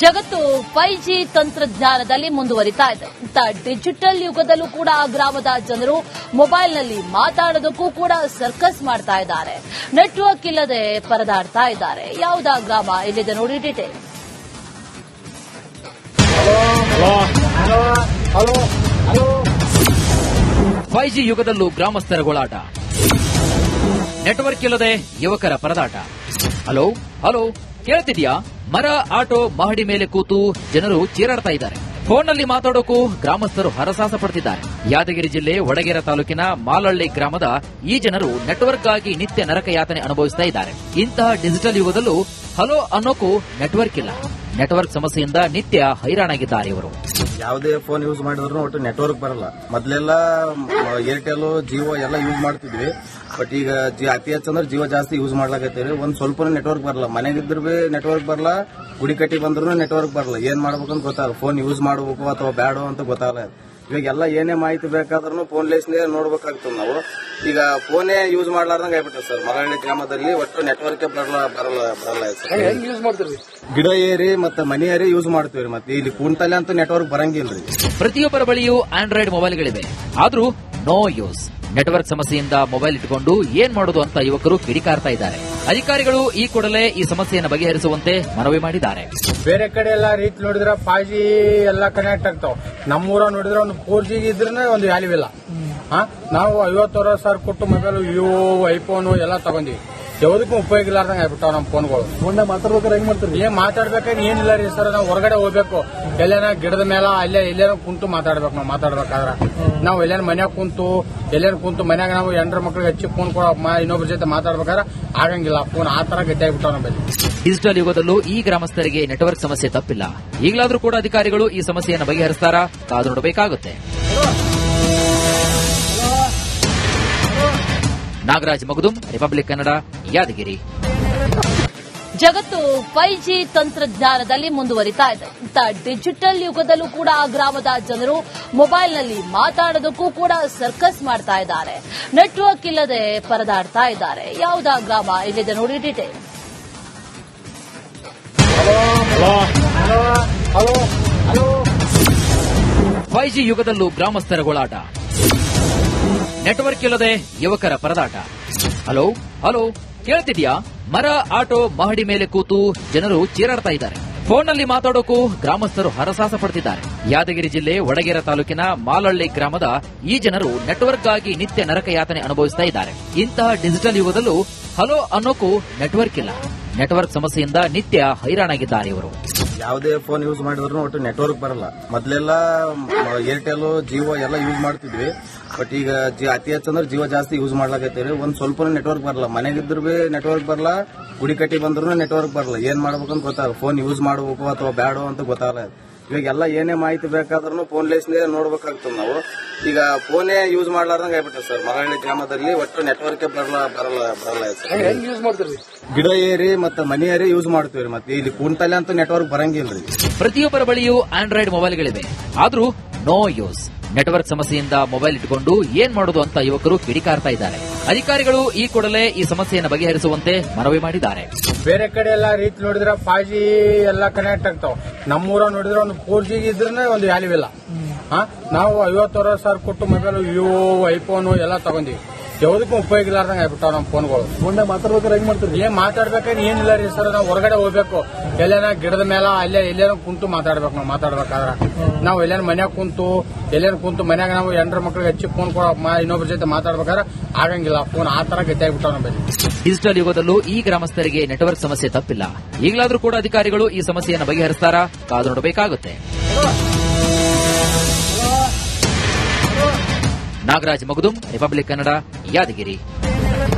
ಜಗತ್ತು 5G ತಂತ್ರಜ್ಞಾನದಲ್ಲಿ ಮುಂದುವರಿತಾ ಇದೆ. ಡಿಜಿಟಲ್ ಯುಗದಲ್ಲೂ ಕೂಡ ಗ್ರಾಮದ ಜನರು ಮೊಬೈಲ್ನಲ್ಲಿ ಮಾತಾಡೋದಕ್ಕೂ ಕೂಡ ಸರ್ಕಸ್ ಮಾಡ್ತಾ ಇದ್ದಾರೆ. ನೆಟ್ವರ್ಕ್ ಇಲ್ಲದೆ ಪರದಾಡ್ತಾ ಇದ್ದಾರೆ. ಯಾವುದಾ ಗ್ರಾಮ ಇಲ್ಲಿದೆ ನೋಡಿ ಡೀಟೇಲ್. 5G ಯುಗದಲ್ಲೂ ಗ್ರಾಮಸ್ಥರ ಗೋಳಾಟ, ನೆಟ್ವರ್ಕ್ ಇಲ್ಲದೆ ಯುವಕರ ಪರದಾಟ. ಹಲೋ ಹಲೋ ಕೇಳ್ತಿದ್ಯಾ? ಮರ, ಆಟೋ, ಮಹಡಿ ಮೇಲೆ ಕೂತು ಜನರು ಚೀರಾಡ್ತಾ ಇದ್ದಾರೆ. ಫೋನ್ನಲ್ಲಿ ಮಾತಾಡೋಕು ಗ್ರಾಮಸ್ಥರು ಹರಸಾಹಸ ಪಡ್ತಿದ್ದಾರೆ. ಯಾದಗಿರಿ ಜಿಲ್ಲೆ ವಡಗೇರ ತಾಲೂಕಿನ ಮಾಲಹಳ್ಳಿ ಗ್ರಾಮದ ಈ ಜನರು ನೆಟ್ವರ್ಕ್ಗಾಗಿ ನಿತ್ಯ ನರಕ ಯಾತನೆ ಅನುಭವಿಸ್ತಾ ಇದ್ದಾರೆ. ಇಂತಹ ಡಿಜಿಟಲ್ ಯುಗದಲ್ಲೂ ಹಲೋ ಅನ್ನೋಕು ನೆಟ್ವರ್ಕ್ ಇಲ್ಲ. ನೆಟ್ವರ್ಕ್ ಸಮಸ್ಯೆಯಿಂದ ನಿತ್ಯ ಹೈರಾಣಾಗಿದ್ದಾರೆ ಇವರು. ಯಾವುದೇ ಫೋನ್ ಯೂಸ್ ಮಾಡಿದ್ರು ಒಟ್ಟು ನೆಟ್ವರ್ಕ್ ಬರಲ್ಲ. ಮೊದಲೆಲ್ಲ ಏರ್ಟೆಲ್, ಜಿಯೋ ಎಲ್ಲ ಯೂಸ್ ಮಾಡ್ತಿದ್ವಿ. ಬಟ್ ಈಗ ಅತಿ ಹೆಚ್ಚಂದ್ರೆ ಜಿಯೋ ಜಾಸ್ತಿ ಯೂಸ್ ಮಾಡ್ಲಾಕತ್ತೀವಿ. ಒಂದ್ ಸ್ವಲ್ಪ ನೆಟ್ವರ್ಕ್ ಬರಲ್ಲ. ಮನೆಗಿದ್ರು ಬಿ ನೆಟ್ವರ್ಕ್ ಬರಲ್ಲ, ಗುಡಿ ಕಟ್ಟಿ ಬಂದ್ರು ನೆಟ್ವರ್ಕ್ ಬರಲ್ಲ. ಏನ್ ಮಾಡ್ಬೇಕಂತ ಗೊತ್ತಾಗಲ್ಲ. ಫೋನ್ ಯೂಸ್ ಮಾಡಬೇಕು ಅಥವಾ ಬೇಡ ಅಂತ ಗೊತ್ತಾಗಲ್ಲ. ಇವಾಗೆಲ್ಲ ಏನೇ ಮಾಹಿತಿ ಬೇಕಾದ್ರೂ ಫೋನ್ ಲೇಸ್ನೇ ನೋಡ್ಬೇಕಾಗ್ತದೆ ನಾವು. ಈಗ ಫೋನೇ ಯೂಸ್ ಮಾಡ್ಲಾರ್ದಂಗ ಆಗ್ಬಿಟ್ರೆ ಸರ್. ಮರಹಳ್ಳಿ ಗ್ರಾಮದಲ್ಲಿ ಒಟ್ಟು ನೆಟ್ವರ್ಕ್ ಬರಲ್ಲ ಸರ್. ಗಿಡ ಏರಿ ಮತ್ತೆ ಮನೆ ಏರಿ ಯೂಸ್ ಮಾಡ್ತೀವಿ. ಮತ್ತೆ ಇಲ್ಲಿ ಕುಂತಲೆ ಅಂತೂ ನೆಟ್ವರ್ಕ್ ಬರಂಗಿಲ್ರಿ. ಪ್ರತಿಯೊಬ್ಬರ ಬಳಿಯೂ ಆಂಡ್ರಾಯ್ಡ್ ಮೊಬೈಲ್ಗಳಿವೆ, ಆದ್ರೂ ನೋ ಯೂಸ್. ನೆಟ್ವರ್ಕ್ ಸಮಸ್ಯೆಯಿಂದ ಮೊಬೈಲ್ ಇಟ್ಟುಕೊಂಡು ಏನ್ ಮಾಡೋದು ಅಂತ ಯುವಕರು ಕಿಡಿಕಾರ್ತಾ ಇದ್ದಾರೆ. ಅಧಿಕಾರಿಗಳು ಈ ಕೂಡಲೇ ಈ ಸಮಸ್ಯೆಯನ್ನು ಬಗೆಹರಿಸುವಂತೆ ಮನವಿ ಮಾಡಿದ್ದಾರೆ. ಬೇರೆ ಕಡೆ ಎಲ್ಲ ರೀತಿ ನೋಡಿದ್ರೆ 5G ಎಲ್ಲ ಕನೆಕ್ಟ್ ಆಗ್ತಾವ. ನಮ್ಮೂರ ನೋಡಿದ್ರೆ ಒಂದು 4G ಇದ್ರೆ ಒಂದು ವ್ಯಾಲ್ಯೂ ಇಲ್ಲ. ನಾವು 50,000 ಕೊಟ್ಟು ಮೊಬೈಲ್, ವಿವೋ, ಐಫೋನ್ ಎಲ್ಲ ತಗೊಂಡಿವಿ. ಯಾವುದಕ್ಕೂ ಉಪಯೋಗ ಇಲ್ಲಾರ್ದಂಗ ಆಗ್ಬಿಟ್ಟಾವ ನಮ್ಮ ಫೋನ್ಗಳು. ಫೋನ್ ಮಾತಾಡ್ಬೇಕಾದ್ರೆ ಹೆಂಗ್ ಮಾಡ್ತೀರಿ? ಏನ್ ಮಾತಾಡ್ಬೇಕಾದ್ರೆ ಏನಿಲ್ಲ ರೀ ಸರ್. ನಾವು ಹೊರಗಡೆ ಹೋಗ್ಬೇಕು, ಎಲ್ಲೇನ ಗಿಡದ ಮೇಲೆ ಎಲ್ಲೇನೋ ಕುಂತು ಮಾತಾಡ್ಬೇಕು. ನಾವು ಮಾತಾಡ್ಬೇಕಾದ್ರೆ ನಾವು ಎಲ್ಲೇನ ಮನ್ಯಾಗ ಕುಂತು ಮನ್ಯಾಗ ನಾವು ಹೆಂಡ್ರ ಮಕ್ಳಿಗೆ ಹಚ್ಚಿ ಫೋನ್ ಕೊಡೋ ಇನ್ನೊಬ್ಬರ ಜೊತೆ ಮಾತಾಡ್ಬೇಕಾದ್ರೆ ಆಗಂಗಿಲ್ಲ. ಫೋನ್ ಆ ತರ ಗಟ್ಟಿ ಆಗ್ಬಿಟ್ಟಾವ ನಮ್ಮಲ್ಲಿ. ಡಿಜಿಟಲ್ ಯುಗದಲ್ಲೂ ಈ ಗ್ರಾಮಸ್ಥರಿಗೆ ನೆಟ್ವರ್ಕ್ ಸಮಸ್ಯೆ ತಪ್ಪಿಲ್ಲ. ಈಗಲಾದ್ರೂ ಕೂಡ ಅಧಿಕಾರಿಗಳು ಈ ಸಮಸ್ಯೆಯನ್ನು ಬಗೆಹರಿಸ್ತಾರಾ? ಕಾದು ನೋಡಬೇಕಾಗುತ್ತೆ. ನಾಗರಾಜ್ ಮಗದುಂ, ರಿಪಬ್ಲಿಕ್ ಕನ್ನಡ, ಯಾದಗಿರಿ. ಜಗತ್ತು 5G ತಂತ್ರಜ್ಞಾನದಲ್ಲಿ ಮುಂದುವರಿತಾ ಇದೆ. ಡಿಜಿಟಲ್ ಯುಗದಲ್ಲೂ ಕೂಡ ಗ್ರಾಮದ ಜನರು ಮೊಬೈಲ್ನಲ್ಲಿ ಮಾತಾಡೋದಕ್ಕೂ ಕೂಡ ಸರ್ಕಸ್ ಮಾಡ್ತಾ ಇದ್ದಾರೆ. ನೆಟ್ವರ್ಕ್ ಇಲ್ಲದೆ ಪರದಾಡ್ತಾ ಇದ್ದಾರೆ. ಯಾವುದಾ ಗ್ರಾಮ ಇಲ್ಲಿದೆ ನೋಡಿ ಡೀಟೇಲ್. 5G ಯುಗದಲ್ಲೂ ಗ್ರಾಮಸ್ಥರ ಗೋಳಾಟ, ನೆಟ್ವರ್ಕ್ ಇಲ್ಲದೆ ಯುವಕರ ಪರದಾಟ. ಹಲೋ ಹಲೋ ಕೇಳ್ತಿದ್ಯಾ? ಮರ, ಆಟೋ, ಮಹಡಿ ಮೇಲೆ ಕೂತು ಜನರು ಚೀರಾಡ್ತಾ ಇದ್ದಾರೆ. ಫೋನ್ನಲ್ಲಿ ಮಾತಾಡೋಕು ಗ್ರಾಮಸ್ಥರು ಹರಸಾಹಸ ಪಡ್ತಿದ್ದಾರೆ. ಯಾದಗಿರಿ ಜಿಲ್ಲೆ ವಡಗೇರ ತಾಲೂಕಿನ ಮಾಲಹಳ್ಳಿ ಗ್ರಾಮದ ಈ ಜನರು ನೆಟ್ವರ್ಕ್ಗಾಗಿ ನಿತ್ಯ ನರಕ ಯಾತನೆ ಅನುಭವಿಸ್ತಾ ಇದ್ದಾರೆ. ಇಂತಹ ಡಿಜಿಟಲ್ ಯುಗದಲ್ಲೂ ಹಲೋ ಅನ್ನೋಕು ನೆಟ್ವರ್ಕ್ ಇಲ್ಲ. ನೆಟ್ವರ್ಕ್ ಸಮಸ್ಯೆಯಿಂದ ನಿತ್ಯ ಹೈರಾಣಾಗಿದ್ದಾರೆ ಇವರು. ಯಾವುದೇ ಫೋನ್ ಯೂಸ್ ಮಾಡಿದ್ರು ಒಟ್ಟು ನೆಟ್ವರ್ಕ್ ಬರಲ್ಲ. ಮೊದಲೆಲ್ಲ ಏರ್ಟೆಲ್, ಜಿಯೋ ಎಲ್ಲ ಯೂಸ್ ಮಾಡ್ತಿದ್ವಿ. ಬಟ್ ಈಗ ಅತಿ ಹೆಚ್ಚಂದ್ರೆ ಜಿಯೋ ಜಾಸ್ತಿ ಯೂಸ್ ಮಾಡ್ಲಾಕತ್ತೀವಿ. ಒಂದ್ ಸ್ವಲ್ಪ ನೆಟ್ವರ್ಕ್ ಬರಲ್ಲ. ಮನೆಗಿದ್ರು ಬಿ ನೆಟ್ವರ್ಕ್ ಬರಲ್ಲ, ಗುಡಿ ಕಟ್ಟಿ ಬಂದ್ರು ನೆಟ್ವರ್ಕ್ ಬರಲ್ಲ. ಏನ್ ಮಾಡ್ಬೇಕಂತ ಗೊತ್ತಾಗಲ್ಲ. ಫೋನ್ ಯೂಸ್ ಮಾಡಬೇಕು ಅಥವಾ ಬೇಡ ಅಂತ ಗೊತ್ತಾಗಲ್ಲ. ಇವಾಗೆಲ್ಲ ಏನೇ ಮಾಹಿತಿ ಬೇಕಾದ್ರೂ ಫೋನ್ ಲೇಸ್ನೇ ನೋಡ್ಬೇಕಾಗ್ತದೆ ನಾವು. ಈಗ ಫೋನೇ ಯೂಸ್ ಮಾಡ್ಲಾರ್ದಂಗ ಆಗ್ಬಿಟ್ರೆ ಸರ್. ಮರಹಳ್ಳಿ ಗ್ರಾಮದಲ್ಲಿ ಒಟ್ಟು ನೆಟ್ವರ್ಕ್ ಬರಲ್ಲ ಸರ್. ಗಿಡ ಏರಿ ಮತ್ತೆ ಮನೆ ಏರಿ ಯೂಸ್ ಮಾಡ್ತೀವಿ. ಮತ್ತೆ ಇಲ್ಲಿ ಕುಂತಲೆ ಅಂತೂ ನೆಟ್ವರ್ಕ್ ಬರಂಗಿಲ್ರಿ. ಪ್ರತಿಯೊಬ್ಬರ ಬಳಿಯೂ ಆಂಡ್ರಾಯ್ಡ್ ಮೊಬೈಲ್ಗಳಿವೆ, ಆದ್ರೂ ನೋ ಯೂಸ್. ನೆಟ್ವರ್ಕ್ ಸಮಸ್ಯೆಯಿಂದ ಮೊಬೈಲ್ ಇಟ್ಟುಕೊಂಡು ಏನ್ ಮಾಡೋದು ಅಂತ ಯುವಕರು ಕಿಡಿಕಾರ್ತಾ ಇದ್ದಾರೆ. ಅಧಿಕಾರಿಗಳು ಈ ಕೂಡಲೇ ಈ ಸಮಸ್ಯೆಯನ್ನು ಬಗೆಹರಿಸುವಂತೆ ಮನವಿ ಮಾಡಿದ್ದಾರೆ. ಬೇರೆ ಕಡೆ ಎಲ್ಲ ರೀತಿ ನೋಡಿದ್ರೆ 5G ಎಲ್ಲ ಕನೆಕ್ಟ್ ಆಗ್ತಾವ. ನಮ್ಮೂರ ನೋಡಿದ್ರೆ ಒಂದು 4G ಇದ್ರೆ ಒಂದು ವ್ಯಾಲ್ಯೂ ಇಲ್ಲ. ನಾವು 50,000 ಕೊಟ್ಟು ಮೊಬೈಲ್, ವಿವೋ, ಐಫೋನ್ ಎಲ್ಲ ತಗೊಂಡಿವಿ. ಯಾವುದಕ್ಕೂ ಉಪಯೋಗ ಇಲ್ಲಾರ್ದಂಗ ಆಗ್ಬಿಟ್ಟಾವ ನಮ್ಮ ಫೋನ್ಗಳು. ಫೋನ್ ಮಾತಾಡ್ಬೇಕಾದ್ರೆ ಹೆಂಗ್ ಮಾಡ್ತೀರಿ? ಏನ್ ಮಾತಾಡ್ಬೇಕಾದ್ರೆ ಏನಿಲ್ಲ ರೀ ಸರ್. ನಾವು ಹೊರಗಡೆ ಹೋಗ್ಬೇಕು, ಎಲ್ಲೇನ ಗಿಡದ ಮೇಲೆ ಎಲ್ಲೇನೋ ಕುಂತು ಮಾತಾಡ್ಬೇಕು. ನಾವು ಮಾತಾಡ್ಬೇಕಾದ್ರೆ ನಾವು ಎಲ್ಲೇನ ಮನ್ಯಾಗ ಕುಂತು ಮನ್ಯಾಗ ನಾವು ಹೆಂಡ್ರ ಮಕ್ಳಿಗೆ ಹಚ್ಚಿ ಫೋನ್ ಕೊಡೋ ಇನ್ನೊಬ್ಬರ ಜೊತೆ ಮಾತಾಡ್ಬೇಕಾದ್ರೆ ಆಗಂಗಿಲ್ಲ. ಫೋನ್ ಆ ತರ ಗಟ್ಟಿ ಆಗ್ಬಿಟ್ಟಾವ ನಮ್ಮಲ್ಲಿ. ಡಿಜಿಟಲ್ ಯುಗದಲ್ಲೂ ಈ ಗ್ರಾಮಸ್ಥರಿಗೆ ನೆಟ್ವರ್ಕ್ ಸಮಸ್ಯೆ ತಪ್ಪಿಲ್ಲ. ಈಗಲಾದ್ರೂ ಕೂಡ ಅಧಿಕಾರಿಗಳು ಈ ಸಮಸ್ಯೆಯನ್ನು ಬಗೆಹರಿಸ್ತಾರಾ? ಕಾದು ನೋಡಬೇಕಾಗುತ್ತೆ. ನಾಗರಾಜ್ ಮಗದುಂ, ರಿಪಬ್ಲಿಕ್ ಕನ್ನಡ, ಯಾದಗಿರಿ.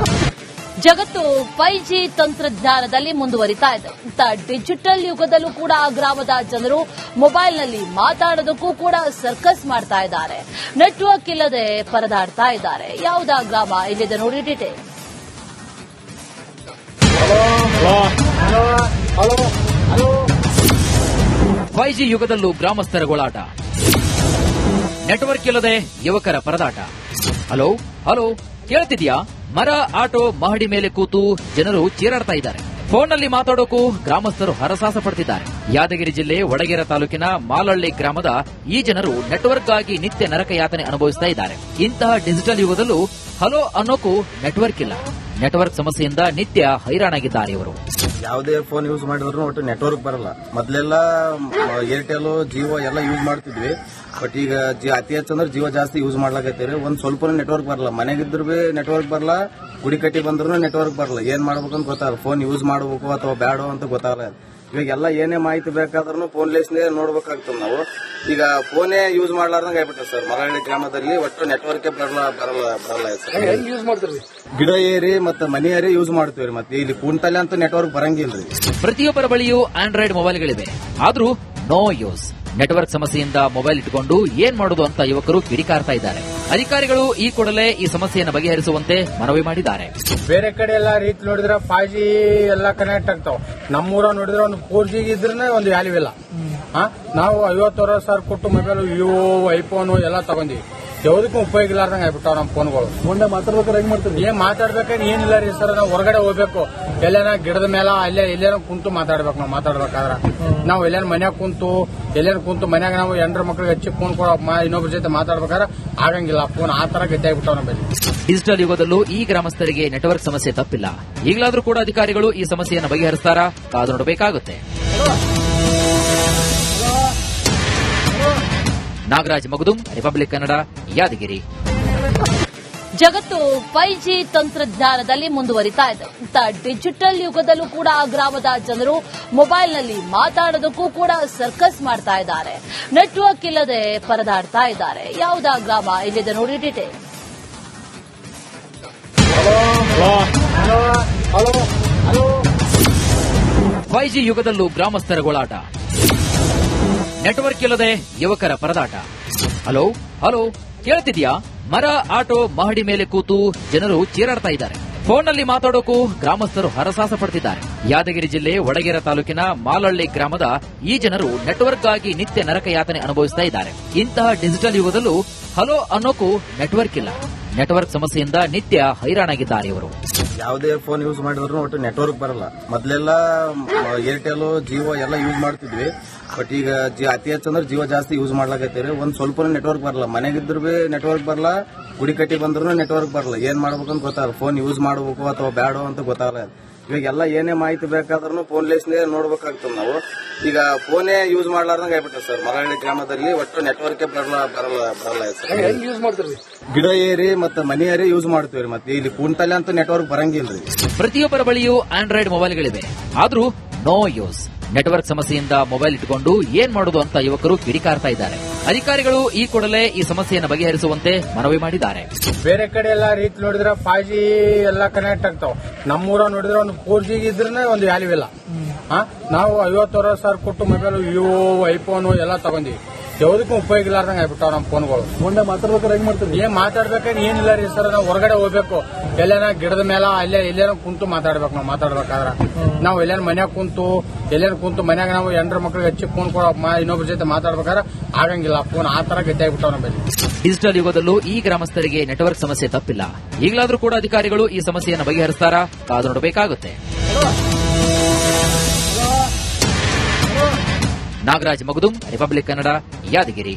ಜಗತ್ತು 5G ತಂತ್ರಜ್ಞಾನದಲ್ಲಿ ಮುಂದುವರಿತಾ ಇದೆ. ಡಿಜಿಟಲ್ ಯುಗದಲ್ಲೂ ಕೂಡ ಗ್ರಾಮದ ಜನರು ಮೊಬೈಲ್ನಲ್ಲಿ ಮಾತಾಡೋದಕ್ಕೂ ಕೂಡ ಸರ್ಕಸ್ ಮಾಡ್ತಾ ಇದ್ದಾರೆ. ನೆಟ್ವರ್ಕ್ ಇಲ್ಲದೆ ಪರದಾಡ್ತಾ ಇದ್ದಾರೆ. ಯಾವುದಾ ಗ್ರಾಮ ಇಲ್ಲಿದೆ ನೋಡಿ ಡೀಟೇಲ್. 5G ಯುಗದಲ್ಲೂ ಗ್ರಾಮಸ್ಥರ ಗೋಳಾಟ, ನೆಟ್ವರ್ಕ್ ಇಲ್ಲದೆ ಯುವಕರ ಪರದಾಟ. ಹಲೋ ಹಲೋ ಕೇಳ್ತಿದ್ಯಾ? ಮರ, ಆಟೋ, ಮಹಡಿ ಮೇಲೆ ಕೂತು ಜನರು ಚೀರಾಡ್ತಾ ಇದ್ದಾರೆ. ಫೋನ್ನಲ್ಲಿ ಮಾತಾಡೋಕು ಗ್ರಾಮಸ್ಥರು ಹರಸಾಹಸ ಪಡ್ತಿದ್ದಾರೆ. ಯಾದಗಿರಿ ಜಿಲ್ಲೆ ವಡಗೇರ ತಾಲೂಕಿನ ಮಾಲಹಳ್ಳಿ ಗ್ರಾಮದ ಈ ಜನರು ನೆಟ್ವರ್ಕ್ಗಾಗಿ ನಿತ್ಯ ನರಕ ಯಾತನೆ ಅನುಭವಿಸ್ತಾ ಇದ್ದಾರೆ. ಇಂತಹ ಡಿಜಿಟಲ್ ಯುಗದಲ್ಲೂ ಹಲೋ ಅನ್ನೋಕು ನೆಟ್ವರ್ಕ್ ಇಲ್ಲ. ನೆಟ್ವರ್ಕ್ ಸಮಸ್ಯೆಯಿಂದ ನಿತ್ಯ ಹೈರಾಣಾಗಿದ್ದಾರೆ ಇವರು. ಯಾವುದೇ ಫೋನ್ ಯೂಸ್ ಮಾಡಿದ್ರು ಒಟ್ಟು ನೆಟ್ವರ್ಕ್ ಬರಲ್ಲ. ಮೊದಲೆಲ್ಲ ಏರ್ಟೆಲ್ ಜಿಯೋ ಎಲ್ಲ ಯೂಸ್ ಮಾಡ್ತಿದ್ವಿ. ಬಟ್ ಈಗ ಅತಿ ಹೆಚ್ಚಂದ್ರೆ ಜಿಯೋ ಜಾಸ್ತಿ ಯೂಸ್ ಮಾಡ್ಲಾಕತ್ತೀರಿ. ಒಂದ್ ಸ್ವಲ್ಪ ನೆಟ್ವರ್ಕ್ ಬರಲ್ಲ. ಮನೆಗಿದ್ರು ಬಿ ನೆಟ್ವರ್ಕ್ ಬರಲ್ಲ, ಗುಡಿ ಕಟ್ಟಿ ಬಂದ್ರು ನೆಟ್ವರ್ಕ್ ಬರಲ್ಲ. ಏನ್ ಮಾಡ್ಬೇಕಂತ ಗೊತ್ತಾಗಲ್ಲ. ಫೋನ್ ಯೂಸ್ ಮಾಡಬೇಕು ಅಥವಾ ಬೇಡ ಅಂತ ಗೊತ್ತಾಗಲ್ಲ. ಇವಾಗೆಲ್ಲ ಏನೇ ಮಾಹಿತಿ ಬೇಕಾದ್ರೂ ಫೋನ್ ಲೇಸ್ನೇ ನೋಡ್ಬೇಕಾಗ್ತದೆ ನಾವು. ಈಗ ಫೋನೇ ಯೂಸ್ ಮಾಡ್ಲಾರ್ದಂಗ ಆಗ್ಬಿಟ್ಟೆ ಸರ್. ಮರಹಳ್ಳಿ ಗ್ರಾಮದಲ್ಲಿ ಒಟ್ಟು ನೆಟ್ವರ್ಕ್ ಬರಲ್ಲ ಸರ್. ಗಿಡ ಏರಿ ಮತ್ತೆ ಮನೆ ಏರಿ ಯೂಸ್ ಮಾಡ್ತೀವಿ. ಮತ್ತೆ ಇಲ್ಲಿ ಕುಂಟಲೆ ಅಂತ ನೆಟ್ವರ್ಕ್ ಬರಂಗಿಲ್ರಿ. ಪ್ರತಿಯೊಬ್ಬರ ಬಳಿಯೂ ಆಂಡ್ರಾಯ್ಡ್ ಮೊಬೈಲ್ಗಳಿವೆ, ಆದ್ರೂ ನೋ ಯೂಸ್. ನೆಟ್ವರ್ಕ್ ಸಮಸ್ಯೆಯಿಂದ ಮೊಬೈಲ್ ಇಟ್ಟುಕೊಂಡು ಏನ್ ಮಾಡುದು ಅಂತ ಯುವಕರು ಕಿಡಿಕಾರ್ತಾ ಇದ್ದಾರೆ. ಅಧಿಕಾರಿಗಳು ಈ ಕೂಡಲೇ ಈ ಸಮಸ್ಯೆಯನ್ನು ಬಗೆಹರಿಸುವಂತೆ ಮನವಿ ಮಾಡಿದ್ದಾರೆ. ಬೇರೆ ಕಡೆ ಎಲ್ಲ ರೀತಿ ನೋಡಿದ್ರೆ 5G ಎಲ್ಲ ಕನೆಕ್ಟ್ ಆಗ್ತಾವ. ನಮ್ಮೂರ ನೋಡಿದ್ರೆ ಒಂದು 4G ಇದ್ರೆ ಒಂದು ವ್ಯಾಲ್ಯೂ ಇಲ್ಲ. ನಾವು 50,000 ಕೊಟ್ಟು ಮೊಬೈಲ್ ವಿವೋ ಐಫೋನ್ ಎಲ್ಲ ತಗೊಂಡಿವಿ. ಯಾವುದಕ್ಕೂ ಉಪಯೋಗ ಇಲ್ಲಾರ್ದಂಗ ಆಗ್ಬಿಟ್ಟಾವ ನಮ್ಮ ಫೋನ್ಗಳು. ಮುಂದೆ ಮಾತಾಡ್ಬೇಕಾದ್ರೆ ಹೆಂಗ್ ಮಾಡ್ತೀವಿ? ಏನ್ ಮಾತಾಡ್ಬೇಕಾದ್ರೆ ಏನಿಲ್ಲ ರೀ ಸರ್. ನಾವು ಹೊರಗಡೆ ಹೋಗ್ಬೇಕು, ಎಲ್ಲೇನ ಗಿಡದ ಮೇಲೆ ಎಲ್ಲೇನೋ ಕುಂತು ಮಾತಾಡ್ಬೇಕು. ನಾವು ಮಾತಾಡ್ಬೇಕಾದ್ರೆ ನಾವು ಎಲ್ಲೇನ ಮನ್ಯಾಗ ಕುಂತು ಮನ್ಯಾಗ ನಾವು ಎಂಡ್ರ ಮಕ್ಳಿಗೆ ಹಚ್ಚಿ ಫೋನ್ ಇನ್ನೊಬ್ಬರ ಜೊತೆ ಮಾತಾಡ್ಬೇಕಾದ್ರೆ ಆಗಂಗಿಲ್ಲ. ಫೋನ್ ಆ ತರ ಗತಿ ಆಗ್ಬಿಟ್ಟಾವ ನಮ್ಮಲ್ಲಿ. ಡಿಜಿಟಲ್ ಯುಗದಲ್ಲೂ ಈ ಗ್ರಾಮಸ್ಥರಿಗೆ ನೆಟ್ವರ್ಕ್ ಸಮಸ್ಯೆ ತಪ್ಪಿಲ್ಲ. ಈಗಲಾದ್ರೂ ಕೂಡ ಅಧಿಕಾರಿಗಳು ಈ ಸಮಸ್ಯೆಯನ್ನು ಬಗೆಹರಿಸ್ತಾರಾ? ಕಾದು ನೋಡಬೇಕಾಗುತ್ತೆ. ನಾಗರಾಜ್ ಮಗದುಂ, ರಿಪಬ್ಲಿಕ್ ಕನ್ನಡ, ಯಾದಗಿರಿ. ಜಗತ್ತು 5G ತಂತ್ರಜ್ಞಾನದಲ್ಲಿ ಮುಂದುವರಿತಾ ಇದೆ. ಡಿಜಿಟಲ್ ಯುಗದಲ್ಲೂ ಕೂಡ ಗ್ರಾಮದ ಜನರು ಮೊಬೈಲ್ನಲ್ಲಿ ಮಾತಾಡೋದಕ್ಕೂ ಕೂಡ ಸರ್ಕಸ್ ಮಾಡ್ತಾ ಇದ್ದಾರೆ. ನೆಟ್ವರ್ಕ್ ಇಲ್ಲದೆ ಪರದಾಡ್ತಾ ಇದ್ದಾರೆ. ಯಾವುದಾ ಗ್ರಾಮ ಇಲ್ಲಿದೆ ನೋಡಿ ಡೀಟೇಲ್. 5G ಯುಗದಲ್ಲೂ ಗ್ರಾಮಸ್ಥರ ಗೋಳಾಟ. ನೆಟ್ವರ್ಕ್ ಇಲ್ಲದೆ ಯುವಕರ ಪರದಾಟ. ಹಲೋ ಹಲೋ ಕೇಳ್ತಿದ್ಯಾ? ಮರ, ಆಟೋ, ಮಹಡಿ ಮೇಲೆ ಕೂತು ಜನರು ಚೀರಾಡ್ತಾ ಇದ್ದಾರೆ. ಫೋನ್ನಲ್ಲಿ ಮಾತಾಡೋಕು ಗ್ರಾಮಸ್ಥರು ಹರಸಾಹಸ ಪಡ್ತಿದ್ದಾರೆ. ಯಾದಗಿರಿ ಜಿಲ್ಲೆ ವಡಗೇರ ತಾಲೂಕಿನ ಮಾಲಹಳ್ಳಿ ಗ್ರಾಮದ ಈ ಜನರು ನೆಟ್ವರ್ಕ್ಗಾಗಿ ನಿತ್ಯ ನರಕ ಯಾತನೆ ಅನುಭವಿಸ್ತಾ ಇದ್ದಾರೆ. ಇಂತಹ ಡಿಜಿಟಲ್ ಯುಗದಲ್ಲೂ ಹಲೋ ಅನ್ನೋಕು ನೆಟ್ವರ್ಕ್ ಇಲ್ಲ. ನೆಟ್ವರ್ಕ್ ಸಮಸ್ಯೆಯಿಂದ ನಿತ್ಯ ಹೈರಾಣಾಗಿದ್ದಾರೆ ಇವರು. ಯಾವುದೇ ಫೋನ್ ಯೂಸ್ ಮಾಡಿದ್ರು ಒಟ್ಟು ನೆಟ್ವರ್ಕ್ ಬರಲ್ಲ. ಮೊದಲೆಲ್ಲ ಏರ್ಟೆಲ್ ಜಿಯೋ ಎಲ್ಲ ಯೂಸ್ ಮಾಡ್ತಿದ್ವಿ. ಬಟ್ ಈಗ ಅತಿ ಹೆಚ್ಚಂದ್ರೆ ಜಿಯೋ ಜಾಸ್ತಿ ಯೂಸ್ ಮಾಡ್ಲಾಕತ್ತೀರಿ. ಒಂದ್ ಸ್ವಲ್ಪ ನೆಟ್ವರ್ಕ್ ಬರಲ್ಲ. ಮನೆಗಿದ್ರು ಬಿ ನೆಟ್ವರ್ಕ್ ಬರಲ್ಲ, ಗುಡಿ ಕಟ್ಟಿ ಬಂದ್ರು ನೆಟ್ವರ್ಕ್ ಬರಲ್ಲ. ಏನ್ ಮಾಡ್ಬೇಕಂತ ಗೊತ್ತಾಗಲ್ಲ. ಫೋನ್ ಯೂಸ್ ಮಾಡಬೇಕು ಅಥವಾ ಬೇಡ ಅಂತ ಗೊತ್ತಾಗಲ್ಲ. ಇವಾಗೆಲ್ಲ ಏನೇ ಮಾಹಿತಿ ಬೇಕಾದ್ರೂ ಫೋನ್ ಲೇಸ್ನೇ ನೋಡ್ಬೇಕಾಗ್ತದೆ ನಾವು. ಈಗ ಫೋನೇ ಯೂಸ್ ಮಾಡ್ಲಾರ್ದಂಗ ಆಗ್ಬಿಟ್ಟೆ ಸರ್. ಮರಹಳ್ಳಿ ಗ್ರಾಮದಲ್ಲಿ ಒಟ್ಟು ನೆಟ್ವರ್ಕ್ ಬರಲ್ಲ ಸರ್. ಗಿಡ ಏರಿ ಮತ್ತೆ ಮನೆ ಏರಿ ಯೂಸ್ ಮಾಡ್ತೀವಿ. ಮತ್ತೆ ಇಲ್ಲಿ ಕುಂಟಲೆ ಅಂತ ನೆಟ್ವರ್ಕ್ ಬರಂಗಿಲ್ರಿ. ಪ್ರತಿಯೊಬ್ಬರ ಬಳಿಯೂ ಆಂಡ್ರಾಯ್ಡ್ ಮೊಬೈಲ್ಗಳಿವೆ, ಆದ್ರೂ ನೋ ಯೂಸ್. ನೆಟ್ವರ್ಕ್ ಸಮಸ್ಯೆಯಿಂದ ಮೊಬೈಲ್ ಇಟ್ಟುಕೊಂಡು ಏನ್ ಮಾಡುದು ಅಂತ ಯುವಕರು ಕಿಡಿಕಾರ್ತಾ ಇದ್ದಾರೆ. ಅಧಿಕಾರಿಗಳು ಈ ಕೂಡಲೇ ಈ ಸಮಸ್ಯೆಯನ್ನು ಬಗೆಹರಿಸುವಂತೆ ಮನವಿ ಮಾಡಿದ್ದಾರೆ. ಬೇರೆ ಕಡೆ ಎಲ್ಲ ರೀತಿ ನೋಡಿದ್ರೆ 5G ಎಲ್ಲ ಕನೆಕ್ಟ್ ಆಗ್ತಾವ. ನಮ್ಮೂರ ನೋಡಿದ್ರೆ ಒಂದು 4G ಇದ್ರೆ ಒಂದು ವ್ಯಾಲ್ಯೂ ಇಲ್ಲ. ನಾವು 50,000 ಕೊಟ್ಟು ಮೊಬೈಲ್ ವಿವೋ ಐಫೋನ್ ಎಲ್ಲ ತಗೊಂಡಿವಿ. ಯಾವುದಕ್ಕೂ ಉಪಯೋಗ ಇಲ್ಲಾರ್ದಂಗ ಆಗ್ಬಿಟ್ಟಾವ ನಮ್ಮ ಫೋನ್ಗಳು. ಮುಂದೆ ಮಾತಾಡ್ಬೇಕಾದ್ರೆ ಹೆಂಗ್ ಮಾಡ್ತೀವಿ? ಏನ್ ಮಾತಾಡ್ಬೇಕಾದ್ರೆ ಏನಿಲ್ಲ ರೀ ಸರ್. ನಾವು ಹೊರಗಡೆ ಹೋಗ್ಬೇಕು, ಎಲ್ಲೇನ ಗಿಡದ ಮೇಲೆ ಎಲ್ಲೇನೋ ಕುಂತು ಮಾತಾಡ್ಬೇಕು. ನಾವು ಮಾತಾಡ್ಬೇಕಾದ್ರೆ ನಾವು ಎಲ್ಲೇನ ಮನ್ಯಾಗ ಕುಂತು ಮನ್ಯಾಗ ನಾವು ಎಂಡ್ರ ಮಕ್ಳಿಗೆ ಹಚ್ಚಿ ಫೋನ್ ಇನ್ನೊಬ್ಬರ ಜೊತೆ ಮಾತಾಡ್ಬೇಕಾದ್ರೆ ಆಗಂಗಿಲ್ಲ. ಫೋನ್ ಆ ತರ ಗತಿ ಆಗ್ಬಿಟ್ಟಾವ ನಮ್ಮಲ್ಲಿ. ಡಿಜಿಟಲ್ ಯುಗದಲ್ಲೂ ಈ ಗ್ರಾಮಸ್ಥರಿಗೆ ನೆಟ್ವರ್ಕ್ ಸಮಸ್ಯೆ ತಪ್ಪಿಲ್ಲ. ಈಗಲಾದ್ರೂ ಕೂಡ ಅಧಿಕಾರಿಗಳು ಈ ಸಮಸ್ಯೆಯನ್ನು ಬಗೆಹರಿಸ್ತಾರಾ? ಕಾದು ನೋಡಬೇಕಾಗುತ್ತೆ. ನಾಗರಾಜ್ ಮಗದುಂ, ರಿಪಬ್ಲಿಕ್ ಕನ್ನಡ, ಯಾದಗಿರಿ.